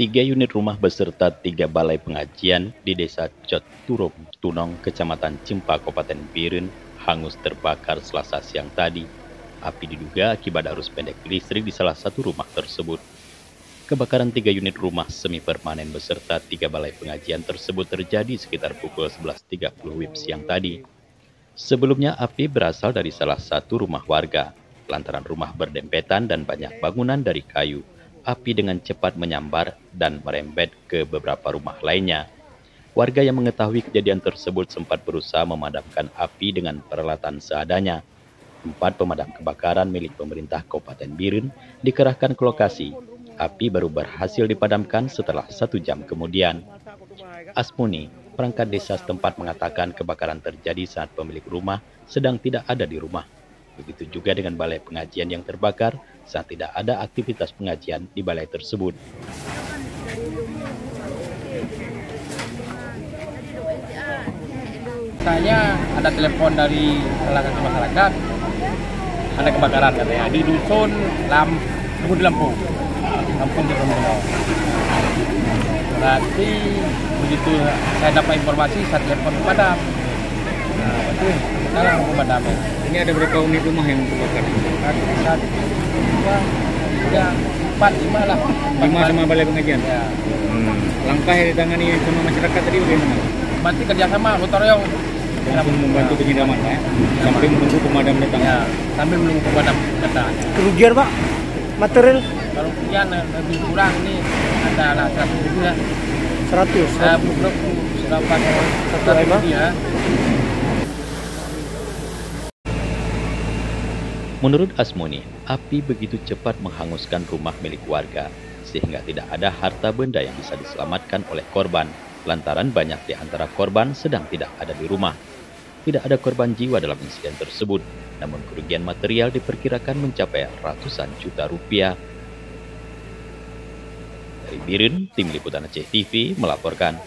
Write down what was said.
3 unit rumah beserta 3 balai pengajian di Desa Coturum, Tunong, Kecamatan Cimpa, Kabupaten Biren, hangus terbakar Selasa siang tadi. Api diduga akibat arus pendek listrik di salah satu rumah tersebut. Kebakaran 3 unit rumah semi permanen beserta 3 balai pengajian tersebut terjadi sekitar pukul 11.30 WIB siang tadi. Sebelumnya api berasal dari salah satu rumah warga. Lantaran rumah berdempetan dan banyak bangunan dari kayu, api dengan cepat menyambar dan merembet ke beberapa rumah lainnya. Warga yang mengetahui kejadian tersebut sempat berusaha memadamkan api dengan peralatan seadanya. 4 pemadam kebakaran milik pemerintah Kabupaten Biren dikerahkan ke lokasi. Api baru berhasil dipadamkan setelah 1 jam kemudian. Asmuni, perangkat desa setempat, mengatakan kebakaran terjadi saat pemilik rumah sedang tidak ada di rumah. Begitu juga dengan balai pengajian yang terbakar saat tidak ada aktivitas pengajian di balai tersebut. Saya ada telepon dari salah satu masyarakat, ada kebakaran katanya di dusun Lampung di Rombongan. Berarti begitu saya dapat informasi, saya telepon kepada betul, saya langsung kepadam. Ini ada berapa unit rumah yang terbakar? 1, 2, 3, 4, 5 lah. 5 sama balai pengajian? Ya. Langkah yang ditangani sama masyarakat tadi bagaimana? Berarti kerjasama gotong royong. Langsung membantu penyiraman ya? Sampai menunggu pemadam datang? Ya, sambil menunggu pemadam datang. Kerugian Pak, material? Kalau kerugian lebih kurang nih ada 100 ribu ya. 100? Berapa? 1 ya. Menurut Asmuni, api begitu cepat menghanguskan rumah milik warga, sehingga tidak ada harta benda yang bisa diselamatkan oleh korban, lantaran banyak di antara korban sedang tidak ada di rumah. Tidak ada korban jiwa dalam insiden tersebut, namun kerugian material diperkirakan mencapai ratusan juta rupiah. Dari Biren, Tim Liputan Aceh TV melaporkan.